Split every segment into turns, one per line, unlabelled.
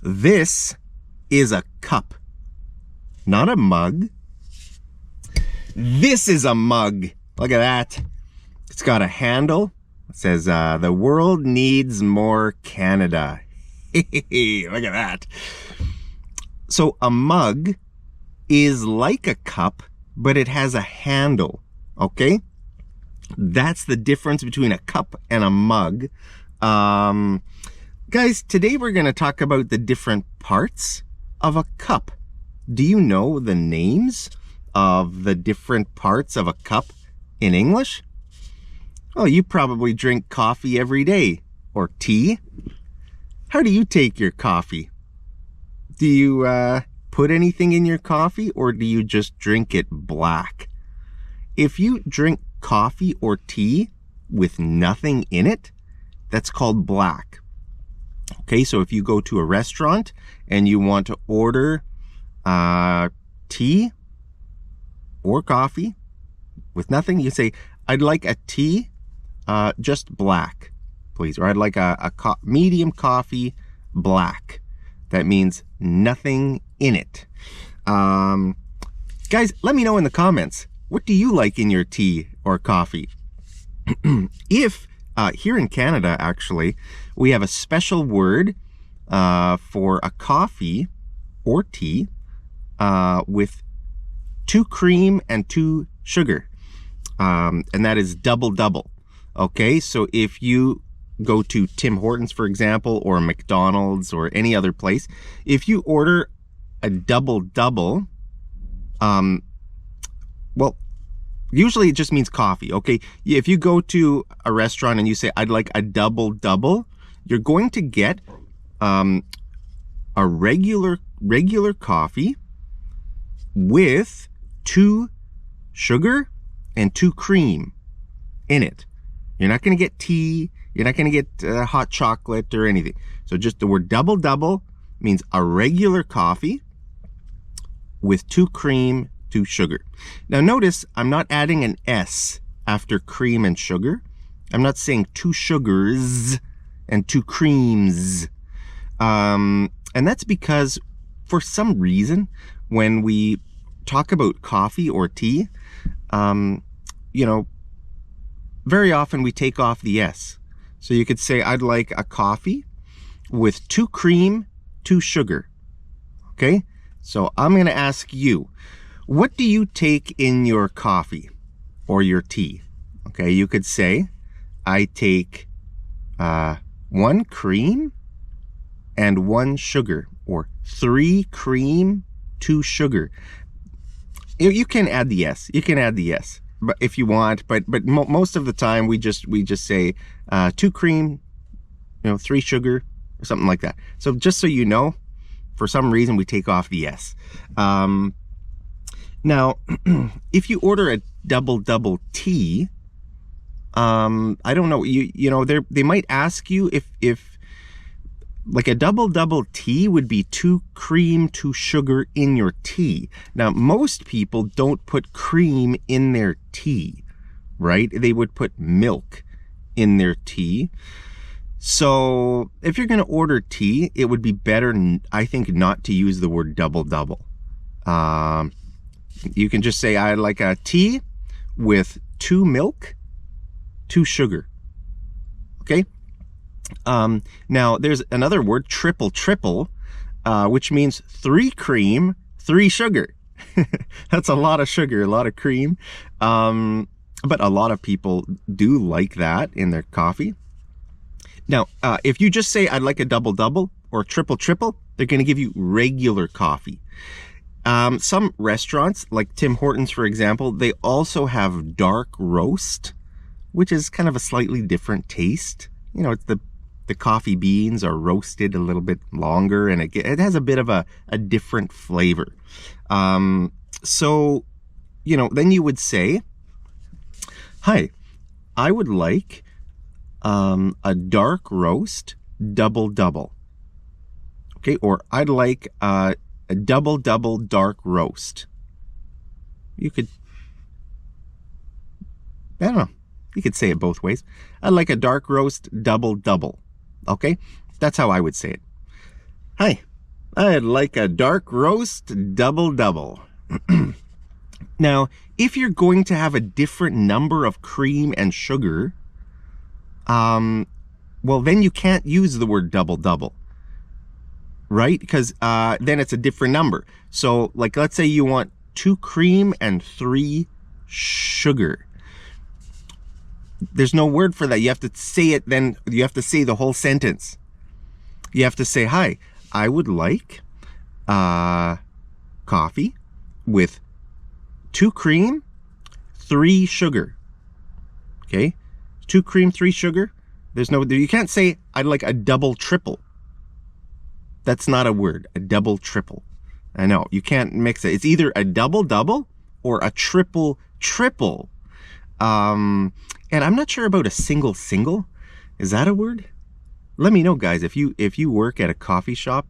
This is a cup, not a mug. This is a mug. Look at that. It's got a handle. It says, the world needs more Canada. Look at that. So a mug is like a cup, but it has a handle, okay? That's the difference between a cup and a mug. Guys, today we're going to talk about the different parts of a cup. Do you know the names of the different parts of a cup in English? Oh, you probably drink coffee every day, or tea. How do you take your coffee? Do you put anything in your coffee, or do you just drink it black? If you drink coffee or tea with nothing in it, that's called black. Okay, so if you go to a restaurant and you want to order tea or coffee with nothing, you say, I'd like a tea, just black, please. Or I'd like a medium coffee, black. That means nothing in it. Guys, let me know in the comments, what do you like in your tea or coffee? If here in Canada, actually, we have a special word for a coffee or tea with 2 cream and 2 sugar. And that is double. Okay, so if you go to Tim Hortons, for example, or McDonald's or any other place, if you order a double, well, usually it just means coffee, okay? If you go to a restaurant and you say, I'd like a double, you're going to get a regular coffee with 2 sugar and 2 cream in it. You're not going to get tea. You're not going to get hot chocolate or anything. So just the word double means a regular coffee with 2 cream, 2 sugar. Now notice I'm not adding an S after cream and sugar. I'm not saying 2 sugars and 2 creams. And that's because for some reason, when we talk about coffee or tea, you know, very often we take off the S. So you could say, I'd like a coffee with 2 cream, 2 sugar. Okay? So I'm going to ask you, what do you take in your coffee or your tea? Okay, you could say, I take 1 cream and 1 sugar, or 3 cream, 2 sugar. You can add the S. You can add the S, but if you want. But most of the time we just say 2 cream, 3 sugar, or something like that. So just so you know, for some reason we take off the S. Now, if you order a double tea, I don't know, you know, they might ask you if like a double tea would be 2 cream, 2 sugar in your tea. Now, most people don't put cream in their tea, right? They would put milk in their tea. So if you're going to order tea, it would be better, I think, not to use the word double. You can just say, I'd like a tea with 2 milk, 2 sugar. Okay? Now, there's another word, triple, which means 3 cream, 3 sugar. That's a lot of sugar, a lot of cream. But a lot of people do like that in their coffee. Now, if you just say, I'd like a double or triple, they're going to give you regular coffee. Some restaurants, like Tim Hortons, for example, they also have dark roast, which is kind of a slightly different taste. You know, it's the coffee beans are roasted a little bit longer, and it has a bit of a different flavor. So, you know, then you would say, hi, I would like a dark roast double. Okay, or I'd like a double dark roast. You could, I don't know, you could say it both ways. I'd like a dark roast double. Okay, that's how I would say it. Hi, I'd like a dark roast double. Now, if you're going to have a different number of cream and sugar, well, then you can't use the word double, right? Because then it's a different number. So, like, let's say you want 2 cream and 3 sugar. There's no word for that. You have to say it, then you have to say the whole sentence. You have to say, hi, I would like coffee with 2 cream, 3 sugar. Okay? 2 cream, 3 sugar. You can't say, I'd like a double triple. That's not a word, a double triple. I know, you can't mix it. It's either a double or a triple. And I'm not sure about a single. Is that a word? Let me know, guys, if you work at a coffee shop,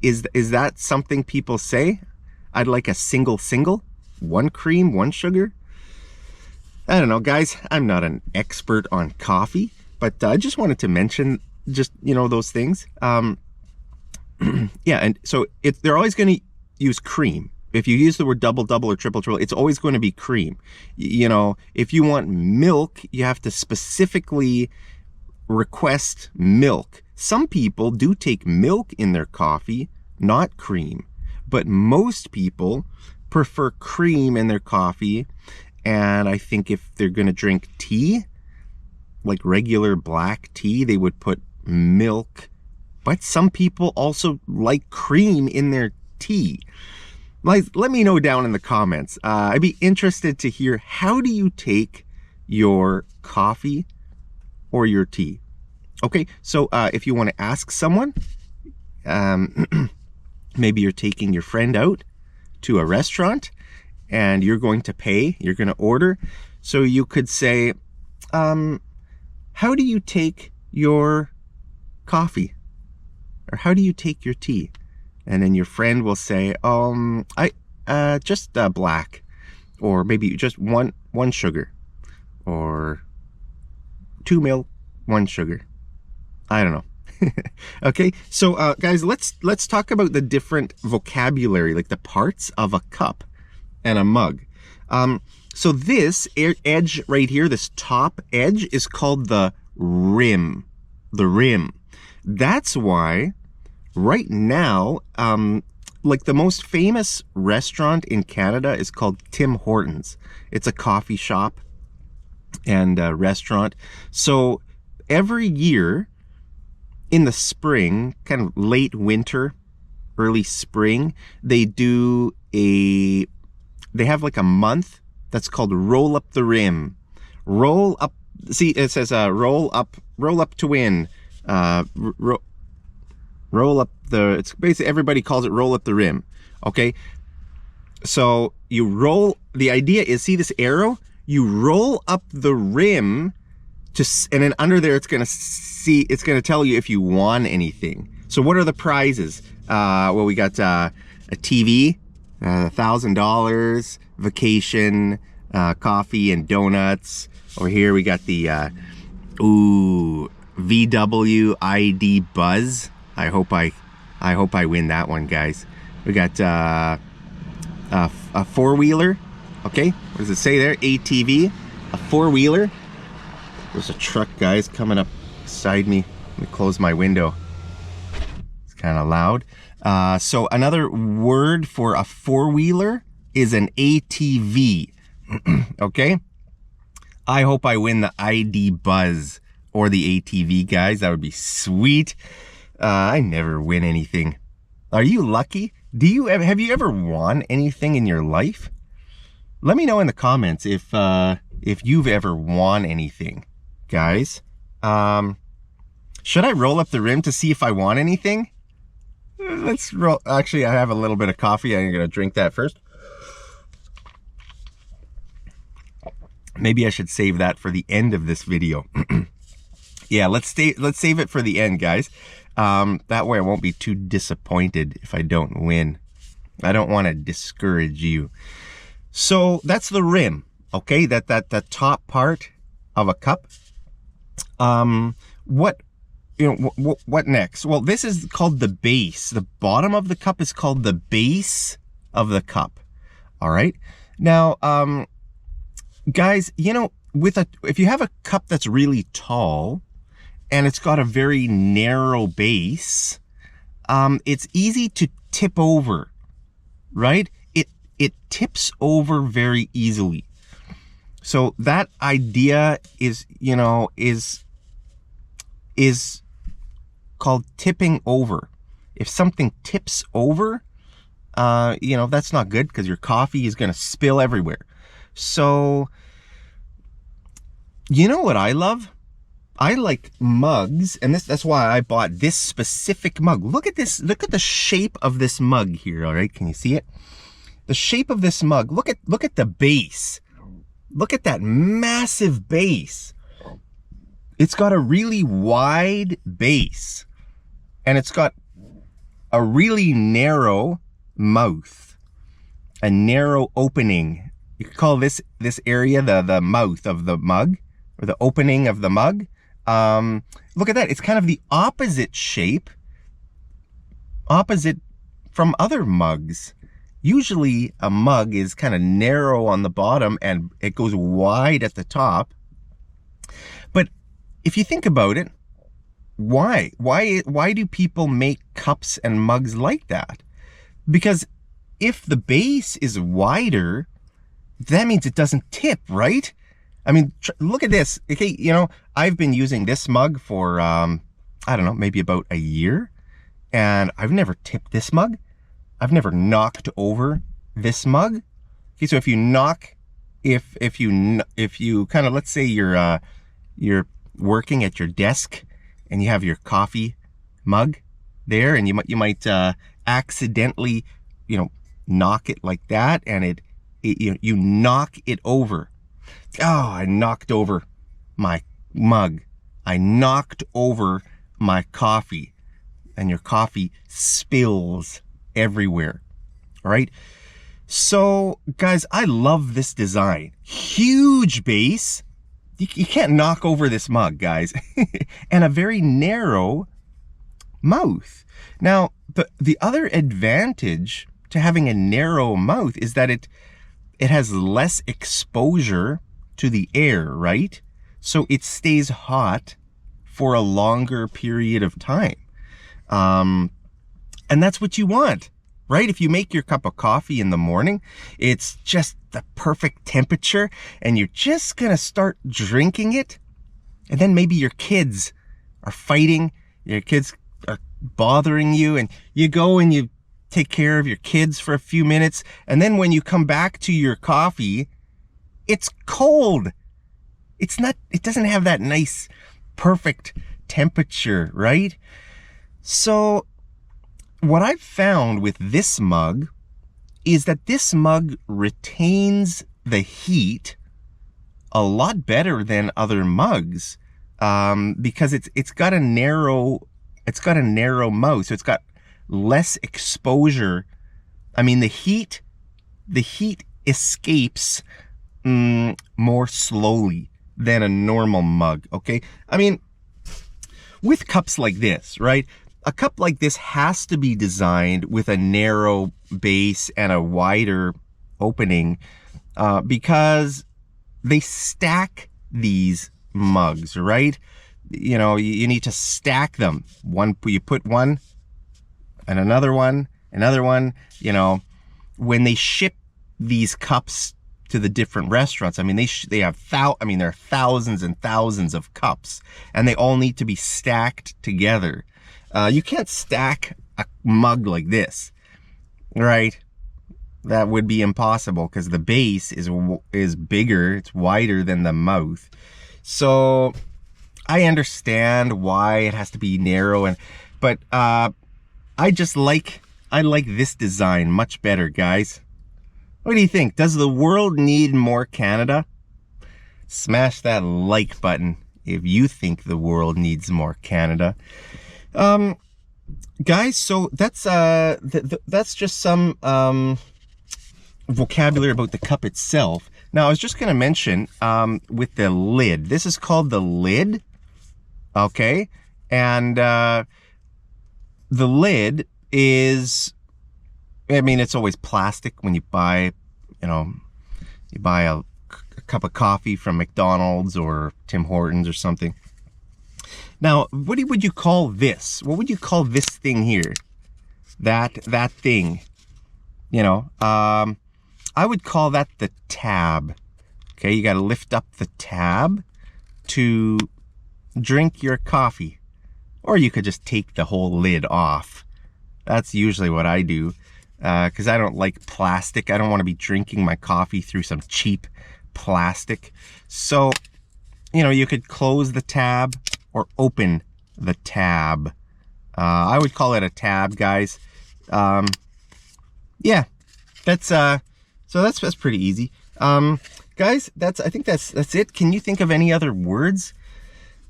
is that something people say? I'd like a single, 1 cream, 1 sugar. I don't know, guys. I'm not an expert on coffee, but I just wanted to mention those things. Yeah, and so they're always going to use cream. If you use the word double or triple, it's always going to be cream. If you want milk, you have to specifically request milk. Some people do take milk in their coffee, not cream. But most people prefer cream in their coffee. And I think if they're going to drink tea, like regular black tea, they would put milk. But some people also like cream in their tea. Let me know down in the comments. I'd be interested to hear, how do you take your coffee or your tea? Okay, so if you want to ask someone, maybe you're taking your friend out to a restaurant and you're going to pay, you're going to order. So you could say, how do you take your coffee? Or how do you take your tea? And then your friend will say, just black, or maybe just one sugar, or 2 milk, 1 sugar. I don't know. Okay, so guys, let's talk about the different vocabulary, like the parts of a cup and a mug. So this edge right here, this top edge, is called the rim. The rim. That's why right now, like the most famous restaurant in Canada is called Tim Hortons. It's a coffee shop and a restaurant. So every year in the spring, kind of late winter, early spring, they have like a month that's called Roll Up the Rim. Roll up, see, it says roll up to win. Roll up it's basically, everybody calls it roll up the rim. Okay, so you roll, the idea is, see this arrow? You roll up the rim and then under there it's gonna tell you if you won anything. So what are the prizes? Well, we got a TV, $1,000, vacation, coffee and donuts. Over here we got the VW ID Buzz. I hope I win that one, guys. We got a 4-wheeler. Okay, what does it say there? ATV, a 4-wheeler. There's a truck, guys, coming up beside me. Let me close my window. It's kind of loud. So another word for a 4-wheeler is an ATV. Okay? I hope I win the ID Buzz or the ATV, guys. That would be sweet. I never win anything. Are you lucky? Have you ever won anything in your life? Let me know in the comments if you've ever won anything, guys. Should I roll up the rim to see if I won anything? Let's roll. Actually, I have a little bit of coffee. I'm gonna drink that first. Maybe I should save that for the end of this video. Yeah, let's save it for the end, guys. That way I won't be too disappointed if I don't win. I don't want to discourage you. So that's the rim, okay? That top part of a cup. What what next? Well, this is called the base. The bottom of the cup is called the base of the cup. All right. Now, guys, if you have a cup that's really tall and it's got a very narrow base, it's easy to tip over, right? It tips over very easily. So that idea is called tipping over. If something tips over, that's not good because your coffee is going to spill everywhere. So, you know what I love? I like mugs, and that's why I bought this specific mug. Look at this. Look at the shape of this mug here, all right? Can you see it? The shape of this mug. Look at the base. Look at that massive base. It's got a really wide base, and it's got a really narrow mouth, a narrow opening. You could call this area the mouth of the mug, or the opening of the mug. Look at that. It's kind of the opposite shape, opposite from other mugs. Usually a mug is kind of narrow on the bottom and it goes wide at the top. But if you think about it, why do people make cups and mugs like that? Because if the base is wider, that means it doesn't tip, right? I mean, look at this. Okay, I've been using this mug for, I don't know, maybe about a year. And I've never tipped this mug. I've never knocked over this mug. Okay, so if you knock, if you kind of, let's say you're working at your desk and you have your coffee mug there, and you might accidentally, knock it like that, and you knock it over. Oh, I knocked over my mug. I knocked over my coffee, and your coffee spills everywhere. All right. So, guys, I love this design. Huge base. You can't knock over this mug, guys. And a very narrow mouth. Now, the other advantage to having a narrow mouth is that it has less exposure to the air, right? So it stays hot for a longer period of time. And that's what you want, right? If you make your cup of coffee in the morning, it's just the perfect temperature, and you're just going to start drinking it. And then maybe your kids are fighting, your kids are bothering you, and you go and you take care of your kids for a few minutes. And then when you come back to your coffee, it's cold. It doesn't have that nice, perfect temperature, right? So what I've found with this mug is that this mug retains the heat a lot better than other mugs, because it's got a narrow mouth, so it's got less exposure. I mean, the heat escapes more slowly than a normal mug. Okay, I mean, with cups like this, right? A cup like this has to be designed with a narrow base and a wider opening, because they stack these mugs, right? You need to stack them. You put one and another one. When they ship these cups to the different restaurants, I mean, there are thousands and thousands of cups, and they all need to be stacked together. You can't stack a mug like this, right? That would be impossible because the base is bigger, it's wider than the mouth. So I understand why it has to be narrow, but I like this design much better, guys. What do you think? Does the world need more Canada? Smash that like button if you think the world needs more Canada. Guys, so that's just some vocabulary about the cup itself. Now, I was just going to mention with the lid. This is called the lid, okay? And the lid is, I mean, it's always plastic when you buy, you buy a cup of coffee from McDonald's or Tim Hortons or something. Now, what would you call this? What would you call this thing here? That thing, I would call that the tab. Okay, you got to lift up the tab to drink your coffee. Or you could just take the whole lid off. That's usually what I do, because I don't like plastic. I don't want to be drinking my coffee through some cheap plastic. So, you could close the tab or open the tab. I would call it a tab, guys. Yeah, that's pretty easy. Guys, I think that's it. Can you think of any other words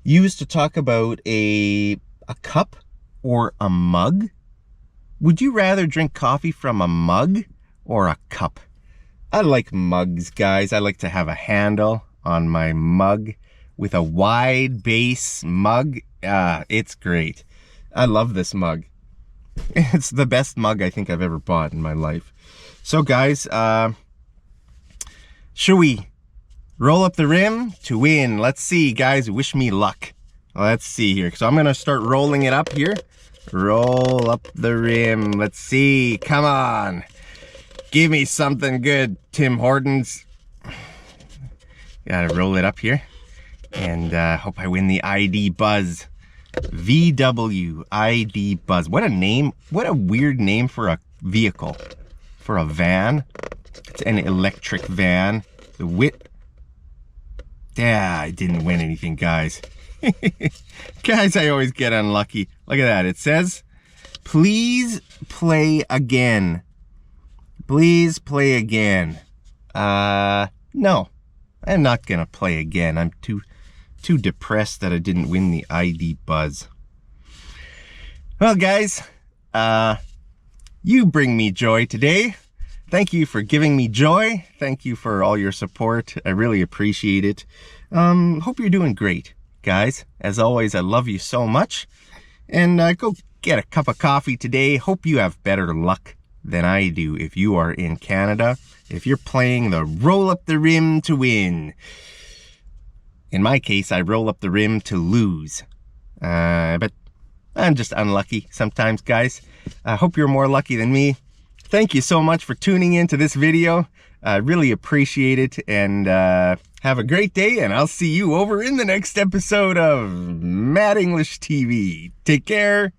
used to talk about a cup or a mug? Would you rather drink coffee from a mug or a cup? I like mugs, guys. I like to have a handle on my mug with a wide base mug. It's great. I love this mug. It's the best mug I think I've ever bought in my life. So guys, should we roll up the rim to win? Let's see, guys. Wish me luck. Let's see here. So I'm going to start rolling it up here. Roll up the rim. Let's see. Come on. Give me something good, Tim Hortons. Gotta roll it up here. And hope I win the ID Buzz. VW ID Buzz. What a name. What a weird name for a vehicle. For a van. It's an electric van. The wit. Yeah, I didn't win anything, guys. Guys, I always get unlucky. Look at that. It says, please play again. Please play again. No. I'm not gonna play again. I'm too depressed that I didn't win the ID Buzz. Well, guys, you bring me joy today. Thank you for giving me joy. Thank you for all your support. I really appreciate it. Hope you're doing great, guys. As always, I love you so much. And go get a cup of coffee today. Hope you have better luck than I do if you are in Canada. If you're playing the roll up the rim to win. In my case, I roll up the rim to lose. But I'm just unlucky sometimes, guys. I hope you're more lucky than me. Thank you so much for tuning in to this video. I really appreciate it. And have a great day. And I'll see you over in the next episode of Mad English TV. Take care.